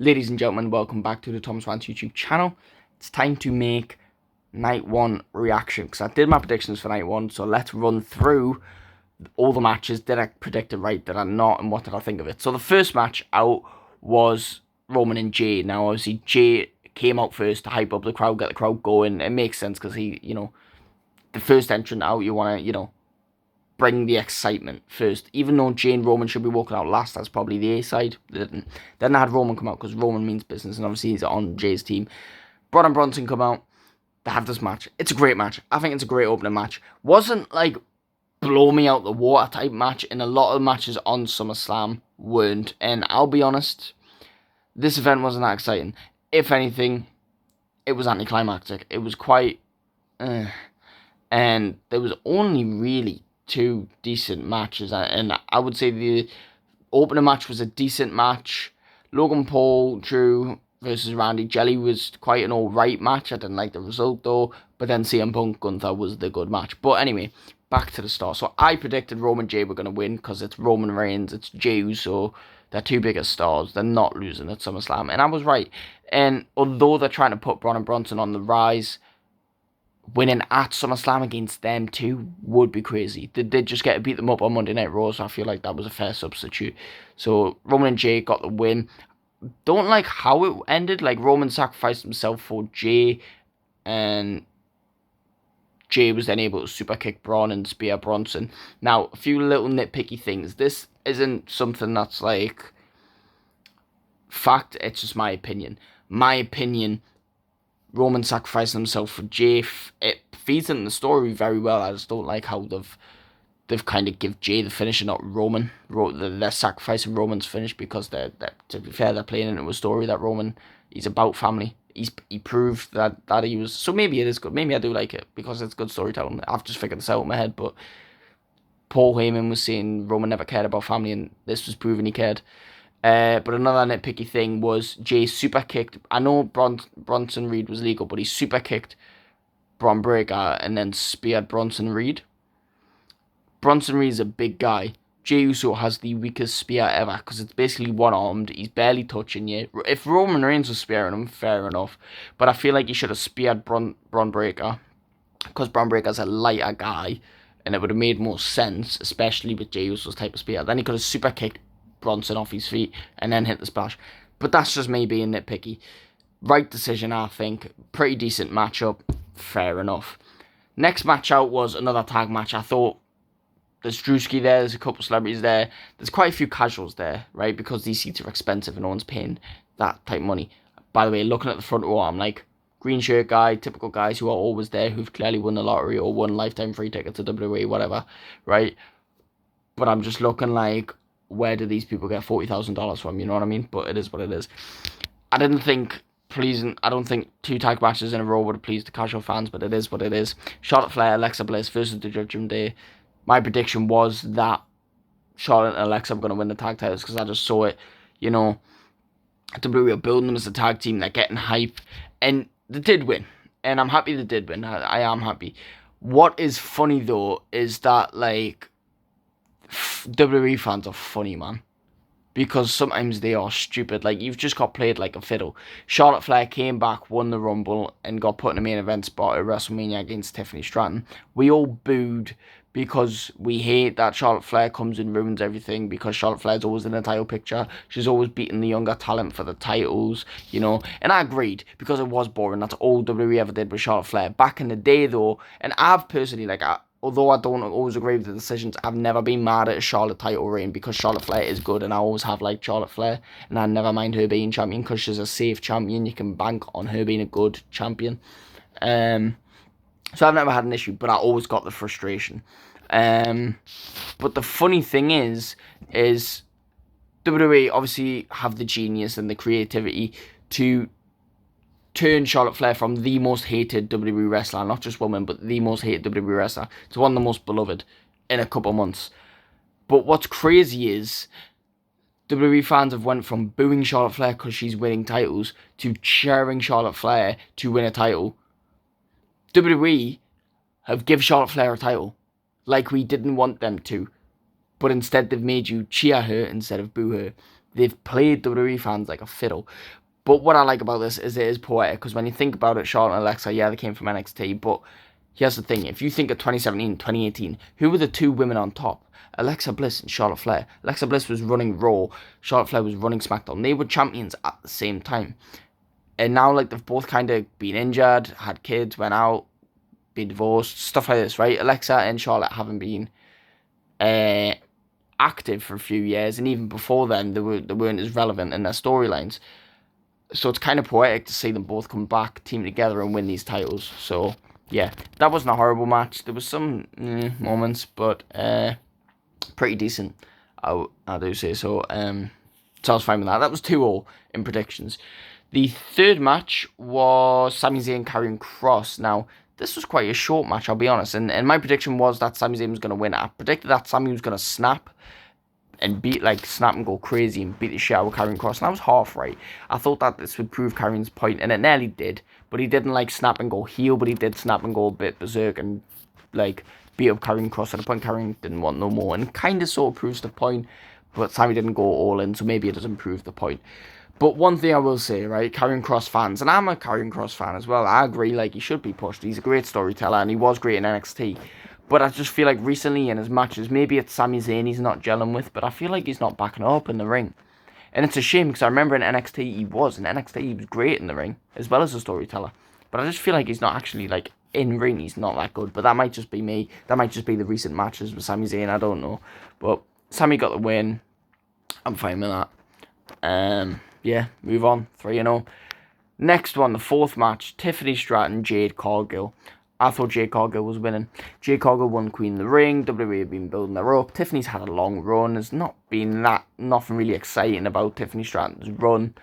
Ladies and gentlemen, welcome back to the Thomas Rants YouTube channel. It's time to make night one reaction, because I did my predictions for night one, so let's run through all the matches. Did I predict it right, did I not, and what did I think of it? So the first match out was Roman and Jay. Now obviously Jay came out first to hype up the crowd, get the crowd going. It makes sense because he, the first entrant out, you want to, bring the excitement first. Even though Jay and Roman should be walking out last, that's probably the A side. They didn't. Then I had Roman come out because Roman means business, and obviously he's on Jay's team. Braun and Bronson come out. They have this match. It's a great match. I think it's a great opening match. Wasn't like blow me out the water type match, and a lot of matches on SummerSlam weren't. And I'll be honest, this event wasn't that exciting. If anything, it was anticlimactic. It was quite, and there was only really two decent matches, and I would say the opening match was a decent match. Logan Paul, Drew versus Randy Jelly was quite an alright match. I didn't like the result though, but then CM Punk Gunther was the good match. But anyway, back to the start. So I predicted Roman and Jay were going to win because it's Roman Reigns, it's Jey, so they're two biggest stars. They're not losing at SummerSlam, and I was right. And although they're trying to put Braun and Bronson on the rise, winning at SummerSlam against them too would be crazy. They did just get to beat them up on Monday Night Raw, so I feel like that was a fair substitute. So Roman and Jay got the win. Don't like how it ended. Like, Roman sacrificed himself for Jay, and Jay was then able to super kick Braun and spear Bronson. Now, a few little nitpicky things. This isn't something that's like fact, it's just my opinion. My opinion, Roman sacrificing himself for Jay, it feeds into the story very well. I just don't like how they've kind of give Jay the finish and not Roman. They're sacrificing Roman's finish because they're to be fair, they're playing into a story that Roman, he's about family. He proved that he was, so maybe it is good. Maybe I do like it because it's good storytelling. I've just figured this out in my head, but Paul Heyman was saying Roman never cared about family, and this was proving he cared. But another nitpicky thing was Jay super kicked. I know Bronson Reed was legal, but he super kicked Bron Breakker and then speared Bronson Reed. Bronson Reed is a big guy. Jey Uso has the weakest spear ever because it's basically one-armed. He's barely touching you. If Roman Reigns was spearing him, fair enough. But I feel like he should have speared Bron Breakker because Bron Breakker's a lighter guy, and it would have made more sense, especially with Jey Uso's type of spear. Then he could have super kicked Bronson off his feet and then hit the splash. But that's just me being nitpicky. Right decision, I think. Pretty decent matchup. Fair enough. Next match out was another tag match. I thought there's Drewski there, there's a couple of celebrities there. There's quite a few casuals there, right? Because these seats are expensive and no one's paying that type of money. By the way, looking at the front row, I'm like, green shirt guy, typical guys who are always there, who've clearly won the lottery or won lifetime free tickets to WWE, whatever, right? But I'm just looking like, where do these people get $40,000 from? You know what I mean? But it is what it is. I don't think two tag matches in a row would have pleased the casual fans, but it is what it is. Charlotte Flair, Alexa Bliss versus the Judgment Day. My prediction was that Charlotte and Alexa were going to win the tag titles because I just saw it. WWE are building them as a tag team. They're getting hype, and they did win. And I'm happy they did win. I am happy. What is funny though is that, like, WWE fans are funny, man, because sometimes they are stupid. Like, you've just got played like a fiddle. Charlotte Flair came back, won the Rumble, and got put in a main event spot at WrestleMania against Tiffany Stratton. We all booed because we hate that Charlotte Flair comes and ruins everything, because Charlotte Flair's always in the title picture. She's always beating the younger talent for the titles, And I agreed, because it was boring. That's all WWE ever did with Charlotte Flair. Back in the day, though, and I've personally, although I don't always agree with the decisions, I've never been mad at a Charlotte title reign because Charlotte Flair is good, and I always have liked Charlotte Flair, and I never mind her being champion because she's a safe champion. You can bank on her being a good champion. So I've never had an issue, but I always got the frustration. But the funny thing is WWE obviously have the genius and the creativity to turn Charlotte Flair from the most hated WWE wrestler, not just woman, but the most hated WWE wrestler, to one of the most beloved in a couple months. But what's crazy is WWE fans have went from booing Charlotte Flair because she's winning titles to cheering Charlotte Flair to win a title. WWE have give Charlotte Flair a title like we didn't want them to, but instead they've made you cheer her instead of boo her. they've played WWE fans like a fiddle. But what I like about this is it is poetic, because when you think about it, Charlotte and Alexa, yeah, they came from NXT, but here's the thing. If you think of 2017, 2018, who were the two women on top? Alexa Bliss and Charlotte Flair. Alexa Bliss was running Raw. Charlotte Flair was running SmackDown. They were champions at the same time. And now, like, they've both kind of been injured, had kids, went out, been divorced, stuff like this, right? Alexa and Charlotte haven't been active for a few years, and even before then, they weren't as relevant in their storylines. So it's kind of poetic to see them both come back, team together, and win these titles. So, yeah, that wasn't a horrible match. There was some moments, but pretty decent, I do say so. So I was fine with that. That was 2-2 in predictions. The third match was Sami Zayn carrying Cross. Now, this was quite a short match, I'll be honest. And my prediction was that Sami Zayn was going to win. I predicted that Sami was going to snap and snap and go crazy and beat the shit out of Karrion Kross. And I was half right. I thought that this would prove Karrion's point, and it nearly did. But he didn't, snap and go heel, but he did snap and go a bit berserk and, beat up Karrion Kross at a point Karrion didn't want no more. And kind of sort of proves the point, but Sami didn't go all in, so maybe it doesn't prove the point. But one thing I will say, right, Karrion Kross fans, and I'm a Karrion Kross fan as well, I agree, he should be pushed. He's a great storyteller, and he was great in NXT. But I just feel like recently in his matches, maybe it's Sami Zayn he's not gelling with, but I feel like he's not backing up in the ring. And it's a shame, because I remember in NXT he was great in the ring, as well as a storyteller. But I just feel like he's not actually, in ring, he's not that good. But that might just be me. That might just be the recent matches with Sami Zayn, I don't know. But Sami got the win. I'm fine with that. Yeah, move on. 3-0. Next one, the fourth match, Tiffany Stratton, Jade Cargill. I thought Jade Cargill was winning. Jade Cargill won Queen of the Ring. WWE have been building her up. Tiffany's had a long run. There's not been nothing really exciting about Tiffany Stratton's run.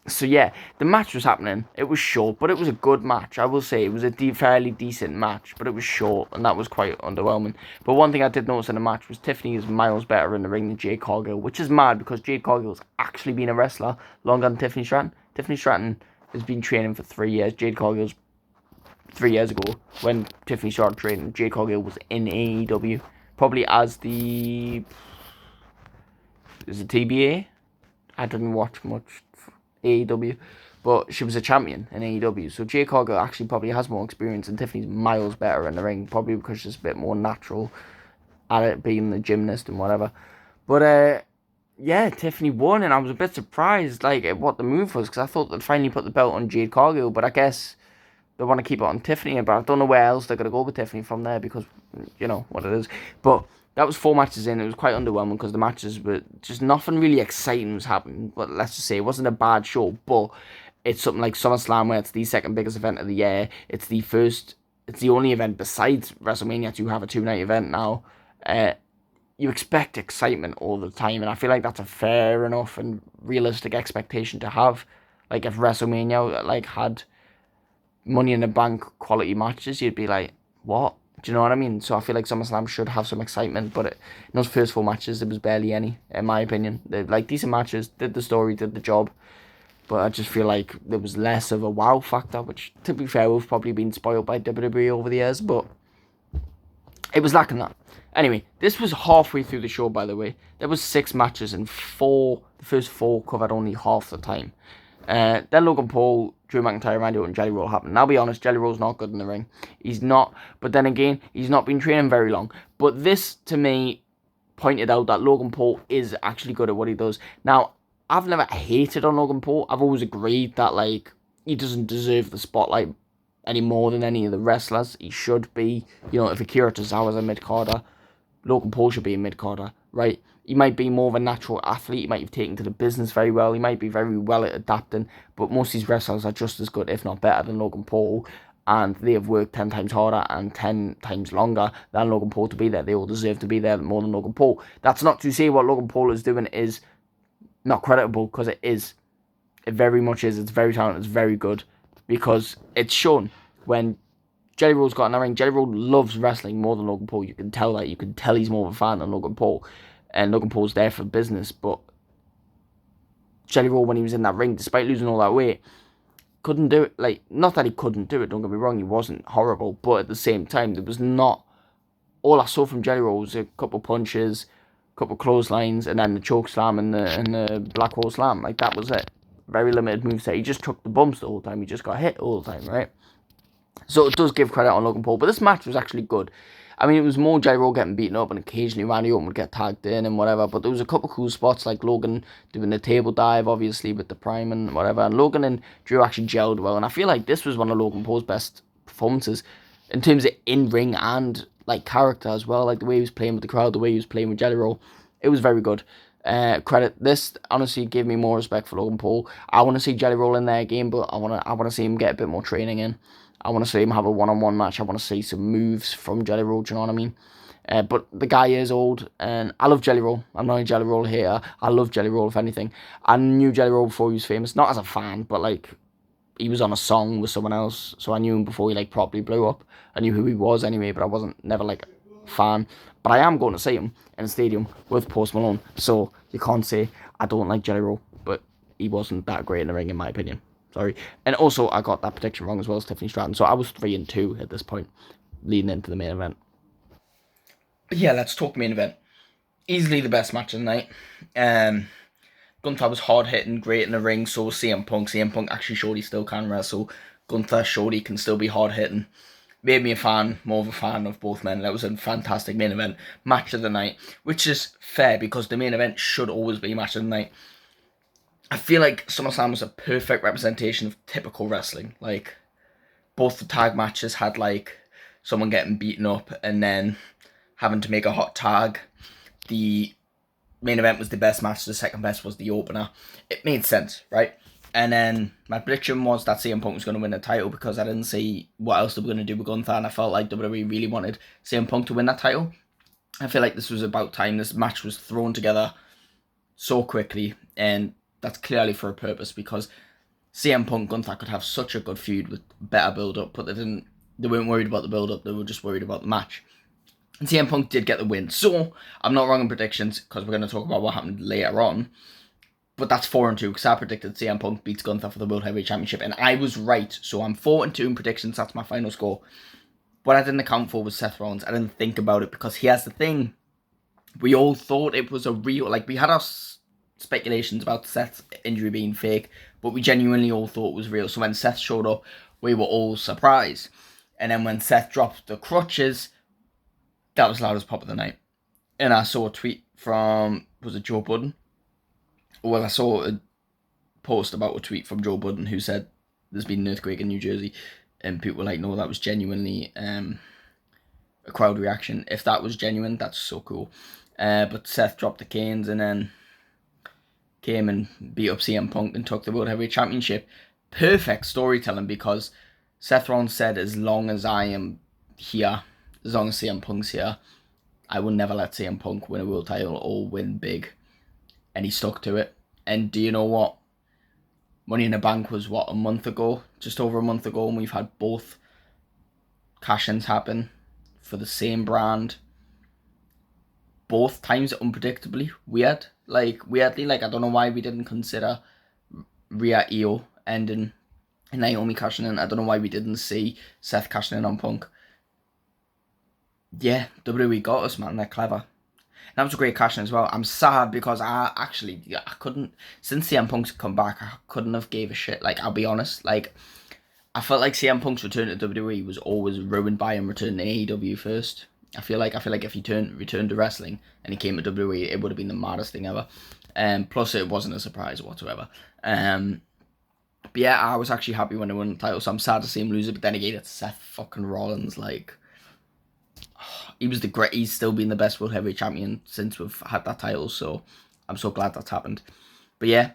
So yeah, the match was happening. It was short, but it was a good match. I will say it was a fairly decent match, but it was short, and that was quite underwhelming. But one thing I did notice in the match was Tiffany is miles better in the ring than Jade Cargill, which is mad because Jade Cargill's actually been a wrestler longer than Tiffany Stratton. Tiffany Stratton has been training for 3 years. Jade Cargill's 3 years ago when Tiffany started training. Jade Cargill was in AEW, probably as the TBA. I didn't watch much AEW, but she was a champion in AEW. So Jade Cargill actually probably has more experience, and Tiffany's miles better in the ring, probably because she's a bit more natural at it, being the gymnast and whatever. But yeah, Tiffany won, and I was a bit surprised, at what the move was, because I thought they'd finally put the belt on Jade Cargill, but I guess they want to keep it on Tiffany, but I don't know where else they're going to go with Tiffany from there, because, you know, what it is. But that was 4 matches in. It was quite underwhelming, because the matches were just nothing really exciting was happening. But let's just say it wasn't a bad show, but it's something like SummerSlam, where it's the second biggest event of the year. It's the only event besides WrestleMania to have a 2-night event now. You expect excitement all the time, and I feel like that's a fair enough and realistic expectation to have. If WrestleMania had Money in the Bank quality matches, you'd be like, what? Do you know what I mean? So I feel like SummerSlam should have some excitement, but in those first 4 matches, there was barely any, in my opinion. They're decent matches, did the story, did the job, but I just feel like there was less of a wow factor, which, to be fair, we've probably been spoiled by WWE over the years, but it was lacking that. Anyway, this was halfway through the show, by the way. There was 6 matches, and the first 4 covered only half the time. Then Logan Paul, Drew McIntyre, Randy Orton, and Jelly Roll happened. And I'll be honest, Jelly Roll's not good in the ring. He's not. But then again, he's not been training very long. But this, to me, pointed out that Logan Paul is actually good at what he does. Now, I've never hated on Logan Paul. I've always agreed that, he doesn't deserve the spotlight any more than any of the wrestlers. He should be. You know, if Akira Tozawa's a mid-carder, Logan Paul should be a mid-carder, right? He might be more of a natural athlete. He might have taken to the business very well. He might be very well at adapting. But most of these wrestlers are just as good, if not better, than Logan Paul. And they have worked 10 times harder and 10 times longer than Logan Paul to be there. They all deserve to be there more than Logan Paul. That's not to say what Logan Paul is doing is not creditable, because it is. It very much is. It's very talented. It's very good. Because it's shown when Jelly Roll's got in the ring. Jelly Roll loves wrestling more than Logan Paul. You can tell that. You can tell he's more of a fan than Logan Paul. And Logan Paul's there for business. But Jelly Roll, when he was in that ring, despite losing all that weight, couldn't do it. Not that he couldn't do it, don't get me wrong. He wasn't horrible. But at the same time, there was not... All I saw from Jelly Roll was a couple punches, a couple of clotheslines, and then the choke slam and the black hole slam. Like, that was it. Very limited moveset. He just took the bumps the whole time. He just got hit all the time, right? So it does give credit on Logan Paul. But this match was actually good. I mean, it was more Jelly Roll getting beaten up, and occasionally Randy Orton would get tagged in and whatever. But there was a couple cool spots, like Logan doing the table dive, obviously, with the prime and whatever. And Logan and Drew actually gelled well. And I feel like this was one of Logan Paul's best performances in terms of in-ring and, like, character as well. Like, the way he was playing with the crowd, the way he was playing with Jelly Roll. It was very good. Credit. This honestly gave me more respect for Logan Paul. I want to see Jelly Roll in there again, but I want to see him get a bit more training in. I want to see him have a one-on-one match. I want to see some moves from Jelly Roll, do you know what I mean? But the guy is old, and I love Jelly Roll. I'm not a Jelly Roll hater. I love Jelly Roll, if anything. I knew Jelly Roll before he was famous. Not as a fan, but, like, he was on a song with someone else, so I knew him before he, like, properly blew up. I knew who he was anyway, but I wasn't never, like, a fan. But I am going to see him in a stadium with Post Malone, so you can't say I don't like Jelly Roll, but he wasn't that great in the ring, in my opinion. Sorry. And also, I got that prediction wrong as well as Tiffany Stratton. So I was 3-2 at this point, leading into the main event. But yeah, let's talk main event. Easily the best match of the night. Gunther was hard-hitting, great in the ring. So was CM Punk. CM Punk actually showed he still can wrestle. Gunther showed he can still be hard-hitting. Made me more of a fan of both men. That was a fantastic main event. Match of the night. Which is fair, because the main event should always be match of the night. I feel like Summerslam was a perfect representation of typical wrestling. Like, both the tag matches had, like, someone getting beaten up and then having to make a hot tag. The main event was the best match. The second best was the opener. It made sense, right? And then my prediction was that CM Punk was going to win the title, because I didn't see what else they were going to do with Gunther, and I felt like WWE really wanted CM Punk to win that title. I feel like this was about time. This match was thrown together so quickly, and that's clearly for a purpose, because CM Punk Gunther could have such a good feud with better build-up, but they weren't worried about the build-up, they were just worried about the match. And CM Punk did get the win, so I'm not wrong in predictions, because we're going to talk about what happened later on, but that's 4-2, because I predicted CM Punk beats Gunther for the World Heavyweight Championship, and I was right, so I'm 4-2 in predictions. That's my final score. What I didn't account for was Seth Rollins. I didn't think about it, because he has the thing, we all thought it was a real, like, we had our speculations about Seth's injury being fake, but we genuinely all thought it was real. So when Seth showed up, we were all surprised. And then when Seth dropped the crutches, that was loudest pop of the night. And I saw a tweet from, was it Joe Budden? Well, I saw a post about a tweet from Joe Budden who said there's been an earthquake in New Jersey, and people were like, no, that was genuinely a crowd reaction. If that was genuine, that's so cool. But Seth dropped the canes and then came and beat up CM Punk and took the World Heavyweight Championship. Perfect storytelling, because Seth Rollins said, as long as I am here, as long as CM Punk's here, I will never let CM Punk win a world title or win big. And he stuck to it. And do you know what? Money in the Bank was, what, a month ago? Just over a month ago, and we've had both cash-ins happen for the same brand. Both times unpredictably weird. Weirdly, I don't know why we didn't consider Rhea Io ending and Naomi cashing in. I don't know why we didn't see Seth cashing in on Punk. Yeah, WWE got us, man. They're clever. And that was a great cash-in as well. I'm sad because I couldn't, since CM Punk's come back, I couldn't have gave a shit. I'll be honest. I felt like CM Punk's return to WWE was always ruined by him returning to AEW first. I feel like if he returned to wrestling and he came to WWE, it would have been the maddest thing ever. Plus, it wasn't a surprise whatsoever. But yeah, I was actually happy when he won the title, so I'm sad to see him lose it. But then again, it's Seth fucking Rollins. He's still been the best World Heavyweight Champion since we've had that title, so I'm so glad that's happened. But yeah,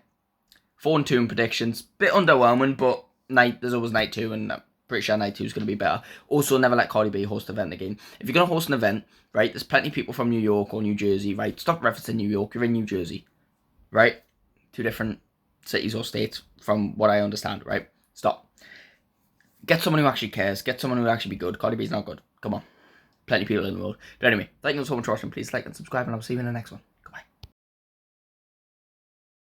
4-2 in predictions. Bit underwhelming, but there's always night 2, and I'm pretty sure night 2 is going to be better. Also, never let Cardi B host an event again. If you're going to host an event, right, there's plenty of people from New York or New Jersey, right? Stop referencing New York, you're in New Jersey, right? 2 different cities or states from what I understand, right? Stop. Get someone who actually cares. Get someone who will actually be good. Cardi B's not good. Come on. Plenty of people in the world. But anyway, thank you so much for watching. Please like and subscribe, and I'll see you in the next one.